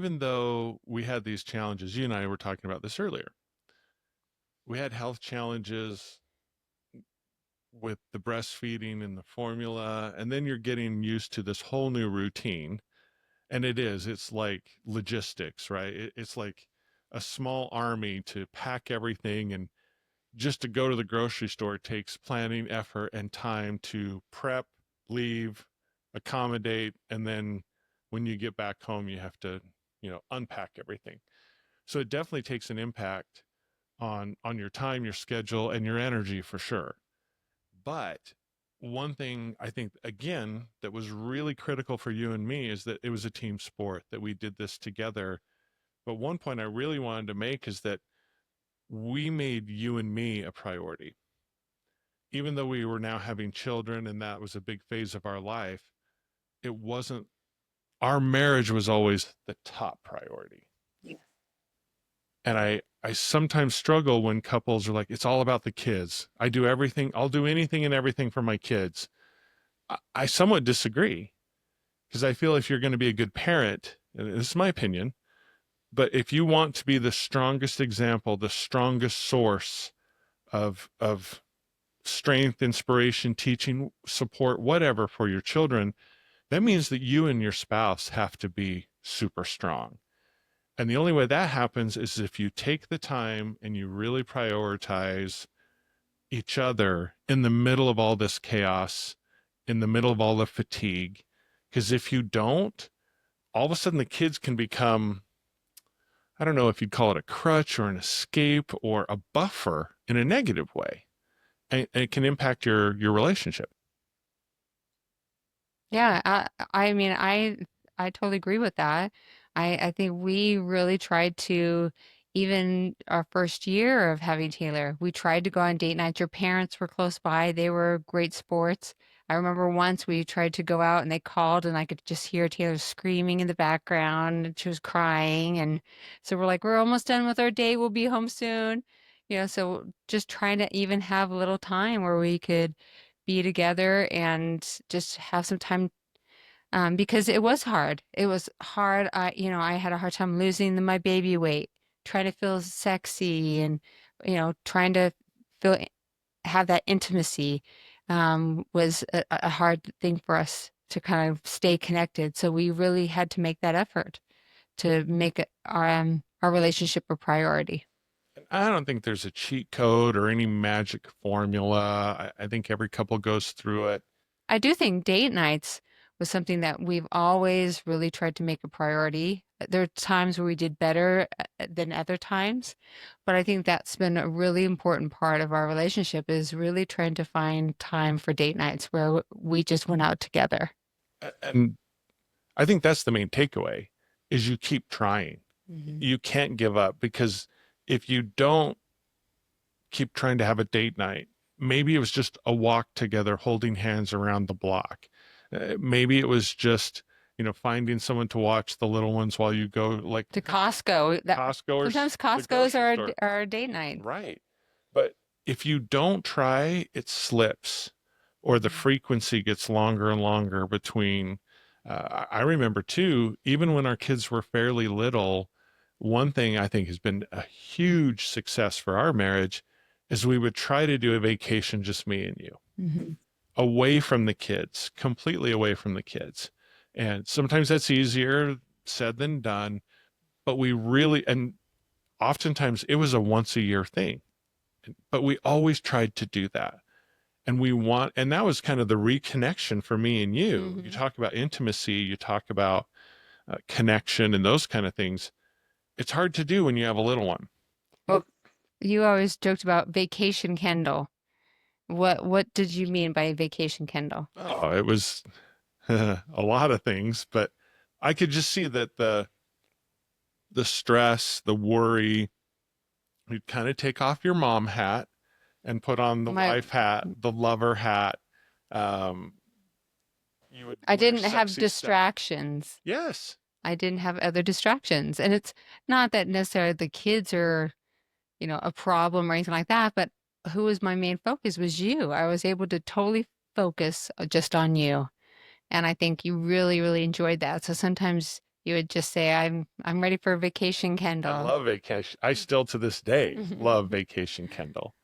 even though we had these challenges, you and I were talking about this earlier. We had health challenges with the breastfeeding and the formula, and then you're getting used to this whole new routine. And it's like logistics, right? It's like a small army to pack everything, and just to go to the grocery store takes planning, effort, and time to prep, leave, accommodate, and then when you get back home, you have to, unpack everything. So it definitely takes an impact on your time, your schedule, and your energy for sure. But one thing I think, again, that was really critical for you and me is that it was a team sport, that we did this together. But one point I really wanted to make is that we made you and me a priority. Even though we were now having children and that was a big phase of our life, it wasn't, our marriage was always the top priority. Yeah. And I sometimes struggle when couples are like, it's all about the kids. I do everything, I'll do anything and everything for my kids. I somewhat disagree, because I feel if you're going to be a good parent, and this is my opinion, but if you want to be the strongest example, the strongest source of strength, inspiration, teaching, support, whatever for your children, that means that you and your spouse have to be super strong. And the only way that happens is if you take the time and you really prioritize each other in the middle of all this chaos, in the middle of all the fatigue. Because if you don't, all of a sudden the kids can become, I don't know if you'd call it a crutch or an escape or a buffer in a negative way. And it can impact your relationship. Yeah, I mean, I totally agree with that. I think we really tried to, even our first year of having Taylor, we tried to go on date nights. Your parents were close by. They were great sports. I remember once we tried to go out and they called and I could just hear Taylor screaming in the background and she was crying. And so we're like, we're almost done with our date. We'll be home soon. So just trying to even have a little time where we could be together and just have some time because it was hard. It was hard. I had a hard time losing my baby weight, trying to feel sexy and, trying to feel, have that intimacy was a hard thing for us to kind of stay connected. So we really had to make that effort to make our relationship a priority. I don't think there's a cheat code or any magic formula. I think every couple goes through it. I do think date nights was something that we've always really tried to make a priority. There are times where we did better than other times, but I think that's been a really important part of our relationship is really trying to find time for date nights where we just went out together. And I think that's the main takeaway is you keep trying. Hmm. You can't give up, because if you don't keep trying to have a date night, maybe it was just a walk together holding hands around the block. Maybe it was just, finding someone to watch the little ones while you go like To Costco, Costco or sometimes the Costco's grocery are store. our date night. Right. But if you don't try, it slips, or the Mhm. frequency gets longer and longer between. I remember too, even when our kids were fairly little, one thing I think has been a huge success for our marriage is we would try to do a vacation, just me and you, Mhm. away from the kids, completely away from the kids. And sometimes that's easier said than done, but and oftentimes it was a once a year thing, but we always tried to do that. And that was kind of the reconnection for me and you. You Mhm. talk about intimacy, you talk about connection and those kind of things. It's hard to do when you have a little one. Well, you always joked about vacation Kendall. What did you mean by vacation Kendall? Oh, it was a lot of things, but I could just see that the stress, the worry, you'd kind of take off your mom hat and put on the My wife hat, the lover hat. Um, you would I wear didn't have sexy stuff. distractions. Yes. I didn't have other distractions. And it's not that necessarily the kids are, a problem or anything like that, but who was my main focus was you. I was able to totally focus just on you. And I think you really, really enjoyed that. So sometimes You would just say, I'm ready for a vacation, I Kendall. love vacation. I still to this day love Vacation Kendall.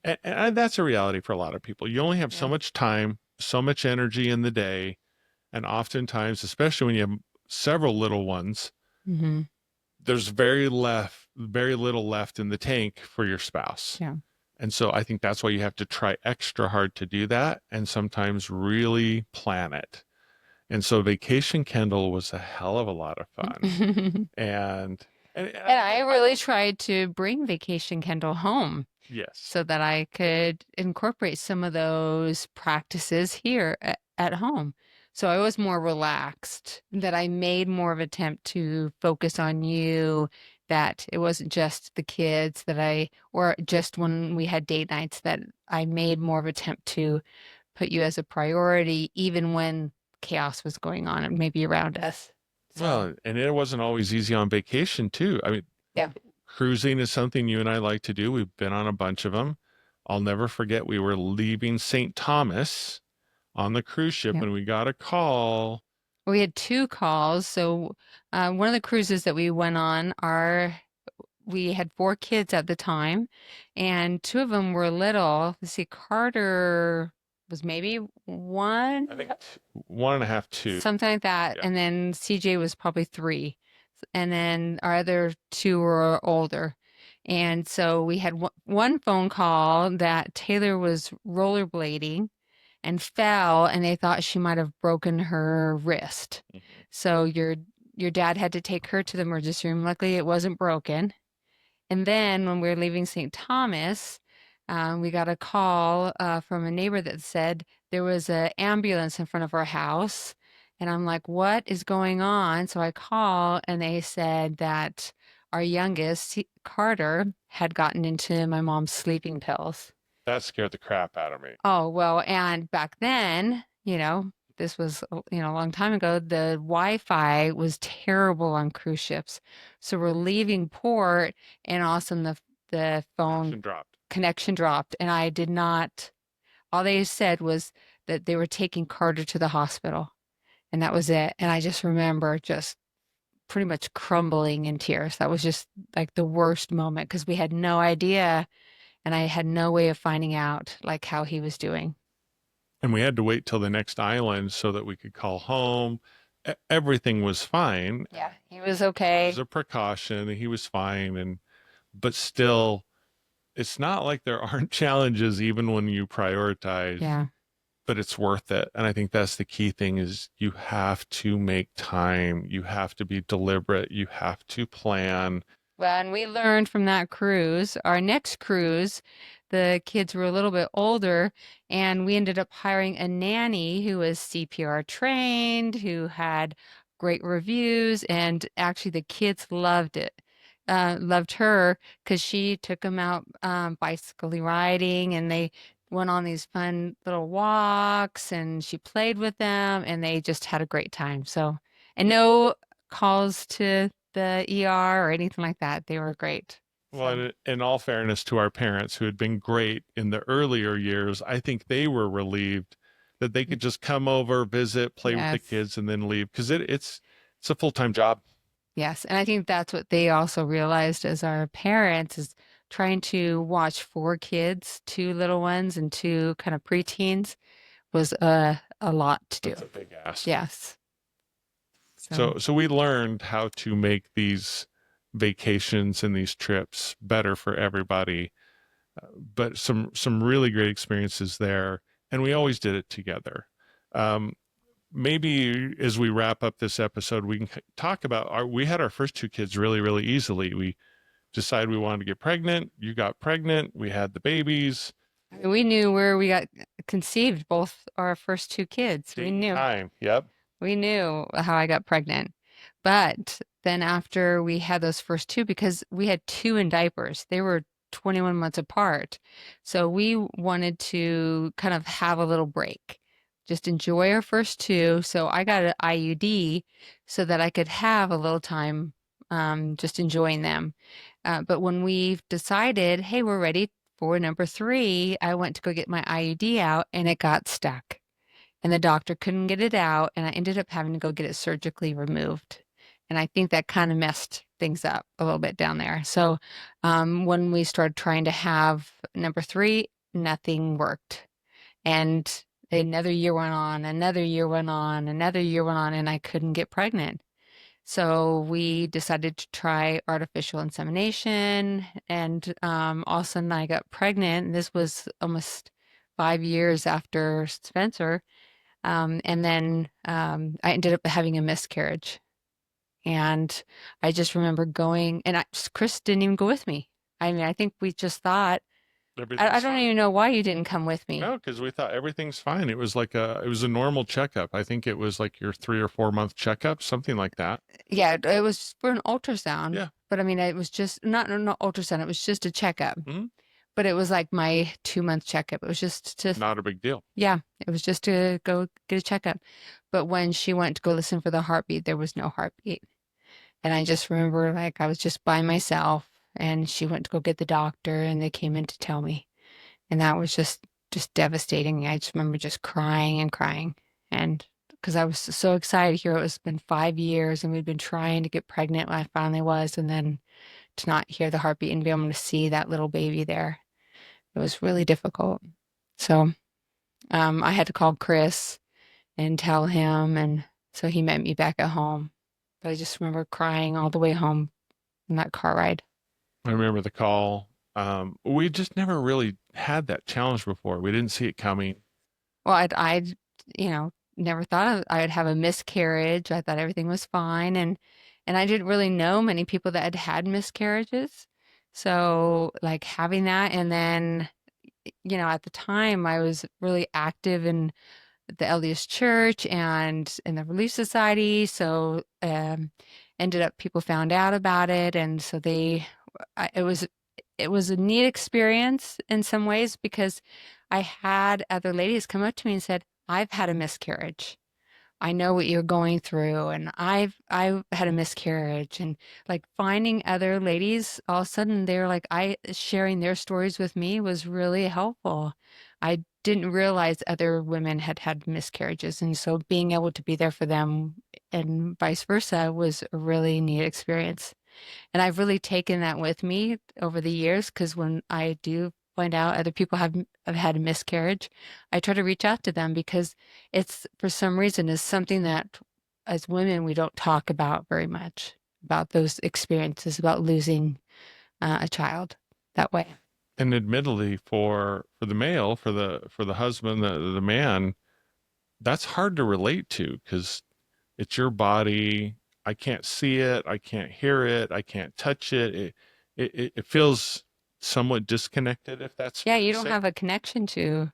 And that's a reality for a lot of people. You only have so Yeah. much time, so much energy in the day. And oftentimes, especially when you have several little ones, Hmm. there's very little left in the tank for your spouse. Yeah. And so I think that's why you have to try extra hard to do that and sometimes really plan it. And so Vacation Kendall was a hell of a lot of fun. And And I really tried to bring Vacation Kendall home yes. so that I could incorporate some of those practices here at home. So I was more relaxed, that I made more of an attempt to focus on you, that it wasn't just the kids that or just when we had date nights, that I made more of an attempt to put you as a priority, even when chaos was going on and maybe around us. So, Well, and it wasn't always easy on vacation too. I mean, yeah. cruising is something you and I like to do. We've been on a bunch of them. I'll never forget we were leaving St. Thomas on the cruise ship Yeah. and we got a call. We had two calls. So one of the cruises that we went on, we had four kids at the time, and two of them were little. Let's see, Carter was maybe one, I think 1.5, 2. something like that, Yeah. and then CJ was probably three, and then our other two were older. And so we had one phone call that Taylor was rollerblading and fell, and they thought she might have broken her wrist. Mhm. So your dad had to take her to the emergency room. Luckily, it wasn't broken. And then when we were leaving St. Thomas, we got a call from a neighbor that said there was an ambulance in front of our house. And I'm like, what is going on? So I call, and they said that our youngest, Carter, had gotten into my mom's sleeping pills. That scared the crap out of me. Oh, well, and back then, this was, a long time ago, the Wi-Fi was terrible on cruise ships. So we're leaving port, and all of a sudden the phone Connection dropped. connection dropped, and I did not, all they said was that they were taking Carter to the hospital, and that was it. And I just remember just pretty much crumbling in tears. That was just like the worst moment because we had no idea, and I had no way of finding out like how he was doing. And we had to wait till the next island so that we could call home. Everything was fine. Yeah, he was It okay. was a precaution. He was fine. But still, it's not like there aren't challenges even when you prioritize, Yeah. but it's worth it. And I think that's the key thing is you have to make time. You have to be deliberate. You have to plan. Well, and we learned from that cruise. Our next cruise, the kids were a little bit older, and we ended up hiring a nanny who was CPR trained, who had great reviews, and actually the kids loved it. Loved her because she took them out bicycle riding, and they went on these fun little walks, and she played with them, and they just had a great time. So, and no calls to the ER or anything like that. They were great. Well, So, in all fairness to our parents who had been great in the earlier years, I think they were relieved that they could just come over, visit, play with the yes. kids, and then leave because it's a full-time job. Yes. And I think that's what they also realized as our parents is trying to watch four kids, two little ones and two kind of preteens was a lot to do. That's a big ask. Yes. So, So we learned how to make these vacations and these trips better for everybody. But some really great experiences there, and we always did it together. Um, Maybe as we wrap up this episode, we can talk about we had our first two kids really easily. We decided we wanted to get pregnant. You got pregnant. We had the babies. I mean, we knew where we got conceived, both our first two kids. We Date and knew. time. Yep. We knew how I got pregnant. But then after we had those first two, because we had two in diapers, they were 21 months apart. So we wanted to kind of have a little break, just enjoy our first two. So I got an IUD so that I could have a little time just enjoying them. But when we decided, hey, we're ready for number three, I went to go get my IUD out and it got stuck and the doctor couldn't get it out, and I ended up having to go get it surgically removed. And I think that kind of messed things up a little bit down there. So when we started trying to have number three, nothing worked. And another year went on, another year went on, another year went on, and I couldn't get pregnant. So we decided to try artificial insemination, and all of a sudden I got pregnant. This was almost 5 years after Spencer, and then I ended up having a miscarriage. And I just remember going, and Chris didn't even go with me. I mean, I think we just thought, I Everything's don't fine. even know why you didn't come with me. No, because we thought everything's fine. It was a normal checkup. I think it was like your 3 or 4 month checkup, something like that. Yeah, it was for an ultrasound, Yeah. but I mean, it was just not ultrasound. It was just a checkup. Hmm. But it was like my 2 month checkup. It was just to, Not a big deal. yeah, it was just to go get a checkup. But when she went to go listen for the heartbeat, there was no heartbeat. And I just remember like I was just by myself and she went to go get the doctor and they came in to tell me. And that was just devastating. I just remember just crying and crying. And because I was so excited here, it was been 5 years and we'd been trying to get pregnant when I finally was, and then to not hear the heartbeat and be able to see that little baby there. It was really difficult. So I had to call Chris and tell him, and so he met me back at home. But I just remember crying all the way home in that car ride. I remember the call. We just never really had that challenge before. We didn't see it coming. Well, never thought I'd have a miscarriage. I thought everything was fine, and I didn't really know many people that had had miscarriages. So, like having that, and then at the time I was really active in the LDS Church and in the Relief Society. So, ended up people found out about it, and so it was a neat experience in some ways because I had other ladies come up to me and said, "I've had a miscarriage. I know what you're going through, and I've had a miscarriage." And like finding other ladies, all of a sudden they're like, I sharing their stories with me was really helpful. I didn't realize other women had had miscarriages, and so being able to be there for them and vice versa was a really neat experience. And I've really taken that with me over the years because when I do find out other people have had a miscarriage, I try to reach out to them because it's for some reason is something that as women we don't talk about very much about those experiences about losing a child that way. And admittedly, for the male, for the husband, the man, that's hard to relate to because it's your body. I can't see it. I can't hear it. I can't touch it. It feels somewhat disconnected, if that's Yeah, fair you to don't say. have a connection to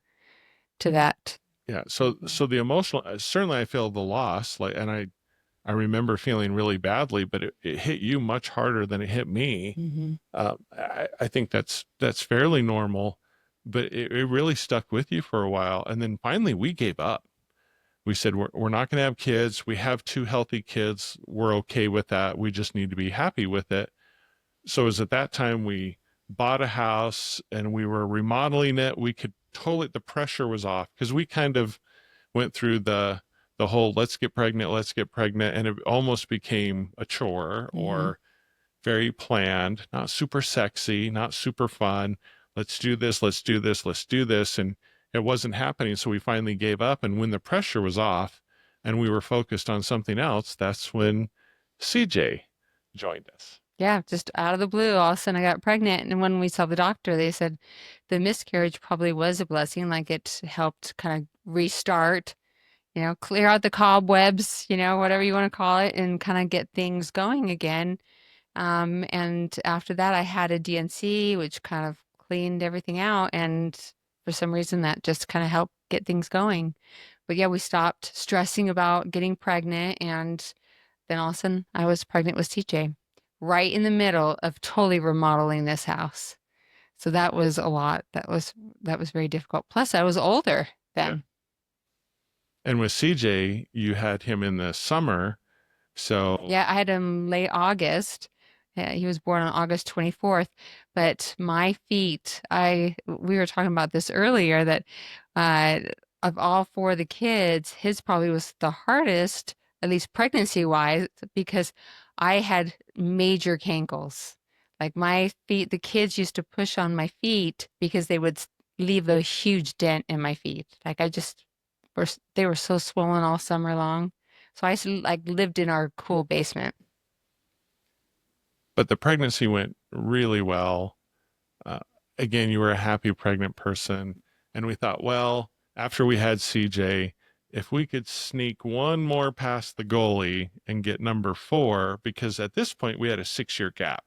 that. Yeah. So the emotional, certainly I feel the loss, like, and I remember feeling really badly, but it hit you much harder than it hit me. Hmm. I think that's fairly normal, but it really stuck with you for a while. And then finally we gave up. We said, we're not going to have kids. We have two healthy kids. We're okay with that. We just need to be happy with it. So it was at that time we bought a house and we were remodeling it. We could totally, the pressure was off because we kind of went through the whole let's get pregnant, and it almost became a chore Hmm. or very planned, not super sexy, not super fun. Let's do this, let's do this, let's do this. And it wasn't happening. So we finally gave up. And when the pressure was off and we were focused on something else, that's when CJ joined us. Yeah, just out of the blue, all of a sudden I got pregnant. And when we saw the doctor, they said the miscarriage probably was a blessing. Like it helped kind of restart, clear out the cobwebs, whatever you want to call it, and kind of get things going again. And after that, I had a DNC, which kind of cleaned everything out. And for some reason, that just kind of helped get things going. But yeah, we stopped stressing about getting pregnant. And then all of a sudden, I was pregnant with CJ right in the middle of totally remodeling this house. So that was a lot. That was very difficult. Plus, I was older Yeah. then. And with CJ, you had him in the summer. So, Yeah, I had him late August. He was born on August 24th, but my feet, we were talking about this earlier that uh, of all four of the kids, his probably was the hardest at least pregnancy wise, because I had major cankles. Like my feet, the kids used to push on my feet because they would leave a huge dent in my feet. Like I just they were so swollen all summer long. So I like lived in our cool basement. But the pregnancy went really well. Uh, Again, you were a happy pregnant person. And we thought, well, after we had CJ, if we could sneak one more past the goalie and get number four, because at this point we had a 6 year gap,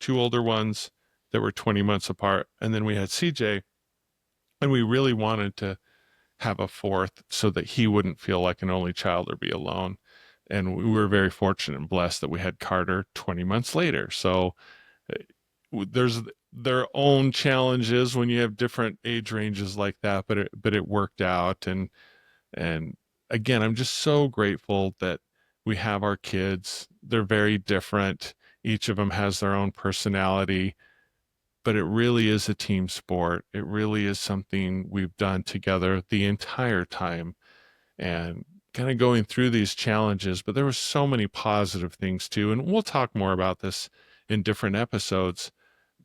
two older ones that were 20 months apart. And then we had CJ, and we really wanted to have a fourth so that he wouldn't feel like an only child or be alone. And we were very fortunate and blessed that we had Carter 20 months later. So there's their own challenges when you have different age ranges like that, but it worked out. And again, I'm just so grateful that we have our kids. They're very different. Each of them has their own personality, but it really is a team sport. It really is something we've done together the entire time, and kind of going through these challenges. But there were so many positive things too, and we'll talk more about this in different episodes.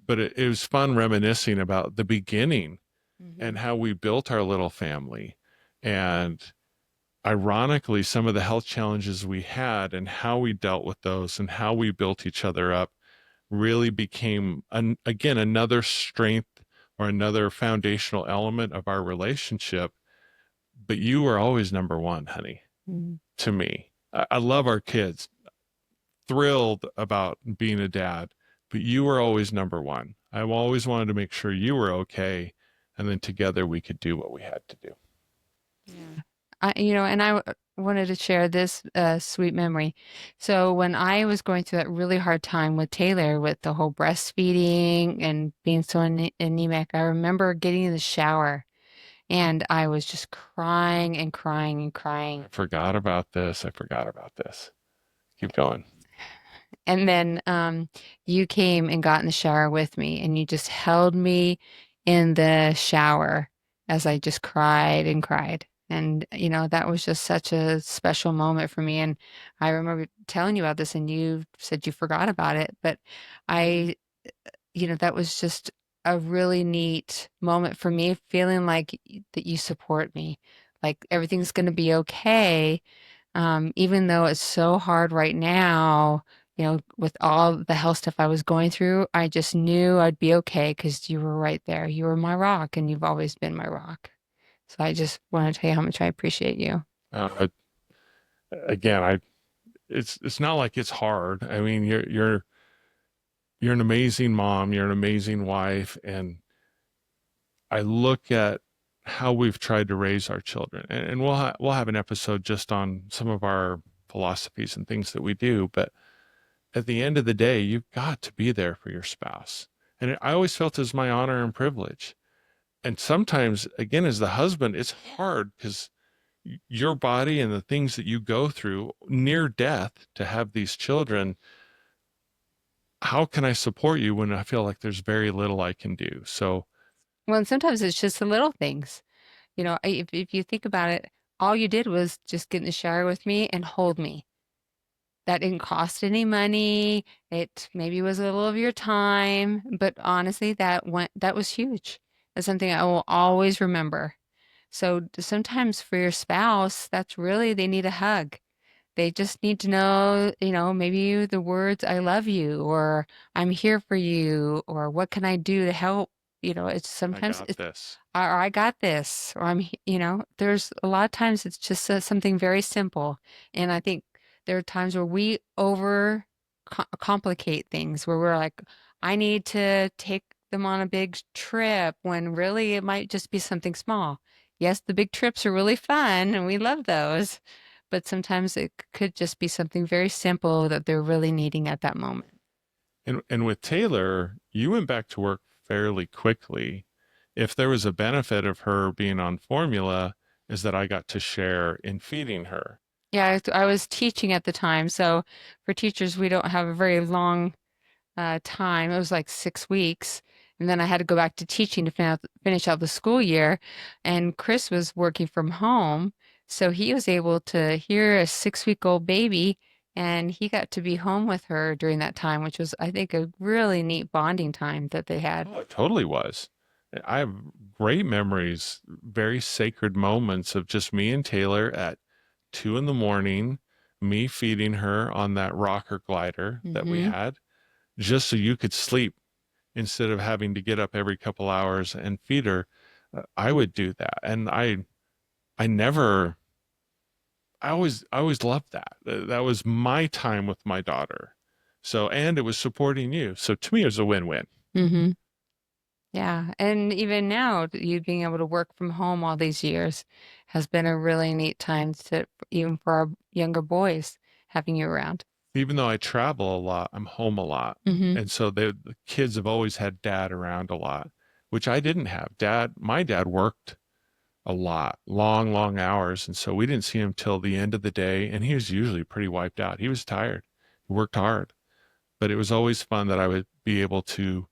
But it was fun reminiscing about the beginning Hmm. and how we built our little family. And ironically, some of the health challenges we had and how we dealt with those and how we built each other up really became, again, another strength or another foundational element of our relationship. But you were always number one, honey, to me. I love our kids, thrilled about being a dad, but you were always number one. I always wanted to make sure you were okay, and then together we could do what we had to do. Yeah. And wanted to share this sweet memory. So when I was going through that really hard time with Taylor, with the whole breastfeeding and being so anemic, I remember getting in the shower and I was just crying and crying and crying. I forgot about this. I forgot about this. Keep going. And then you came and got in the shower with me, and you just held me in the shower as I just cried and cried. And, that was just such a special moment for me. And I remember telling you about this, and you said you forgot about it. But I, that was just a really neat moment for me, feeling like that you support me, like everything's going to be okay, even though it's so hard right now, with all the health stuff I was going through, I just knew I'd be okay because you were right there. You were my rock, and you've always been my rock. So I just want to tell you how much I appreciate you. Uh, Again, it's not like it's hard. I mean, you're an amazing mom. You're an amazing wife, and I look at how we've tried to raise our children, and we'll have an episode just on some of our philosophies and things that we do. But at the end of the day, you've got to be there for your spouse, and I always felt as my honor and privilege. And sometimes, again, as the husband, it's hard because your body and the things that you go through near death to have these children. How can I support you when I feel like there's very little I can do? So Well, and sometimes it's just the little things. If you think about it, all you did was just get in the shower with me and hold me. That didn't cost any money. It maybe was a little of your time, but honestly, that was huge. That's something I will always remember. So sometimes for your spouse, that's really they need a hug. They just need to know, maybe the words "I love you" or "I'm here for you" or "What can I do to help?" It's I sometimes got it's this. or I got this, or there's a lot of times it's just something very simple. And I think there are times where we over complicate things where we're like, I need to take them on a big trip when really it might just be something small. Yes, the big trips are really fun and we love those, but sometimes it could just be something very simple that they're really needing at that moment. And with Taylor, you went back to work fairly quickly. If there was a benefit of her being on formula, is that I got to share in feeding her. Yeah, I was teaching at the time. So for teachers, we don't have a very long time. It was like 6 weeks. And then I had to go back to teaching to finish out the school year. And Chris was working from home. So he was able to hear a 6-week-old baby, and he got to be home with her during that time, which was, I think, a really neat bonding time that they had. Oh, it totally was. I have great memories, very sacred moments of just me and Taylor at 2 in the morning, me feeding her on that rocker glider that we Hmm. had, just so you could sleep instead of having to get up every couple hours and feed her. I would do that. And I never, I always loved that. That was my time with my daughter. So, and it was supporting you. So to me, it was a win-win. Hmm. Yeah. And even now, you being able to work from home all these years has been a really neat time to, even for our younger boys, having you around. Even though I travel a lot, I'm home a lot. Hmm. And so the kids have always had dad around a lot, which I didn't have. My dad worked a lot, long, long hours. And so we didn't see him till the end of the day. And he was usually pretty wiped out. He was tired, he worked hard, but it was always fun that I would be able to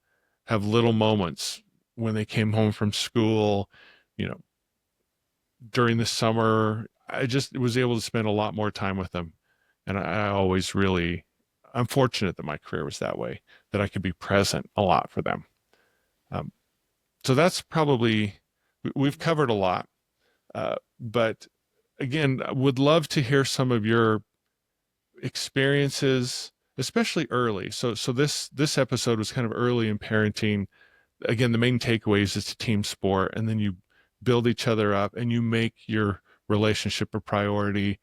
have little moments when they came home from school, you know, during the summer. I just was able to spend a lot more time with them. And I always really, I'm fortunate that my career was that way, that I could be present a lot for them. Um, so that's probably, we've covered a lot. But again, I would love to hear some of your experiences, especially early. So this episode was kind of early in parenting. Again, the main takeaways is a team sport, and then you build each other up and you make your relationship a priority.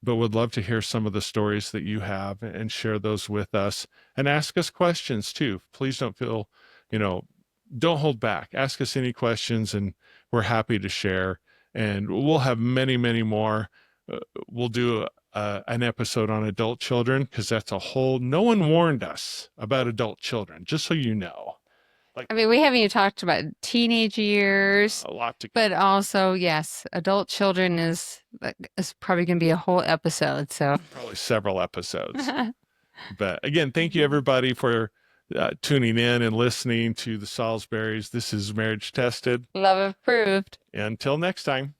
But would love to hear some of the stories that you have and share those with us and ask us questions too. Please don't feel, you know, don't hold back. Ask us any questions and we're happy to share. And we'll have many, many more. Uh, we'll do an episode on adult children because that's a whole, no one warned us about adult children, just so you know. Like I mean, we haven't even talked about teenage years, a lot to go. but also, yes, adult children is probably going to be a whole episode. So, Probably several episodes. But again, thank you everybody for tuning in and listening to the Salisburys. This is Marriage Tested. love approved. Until next time.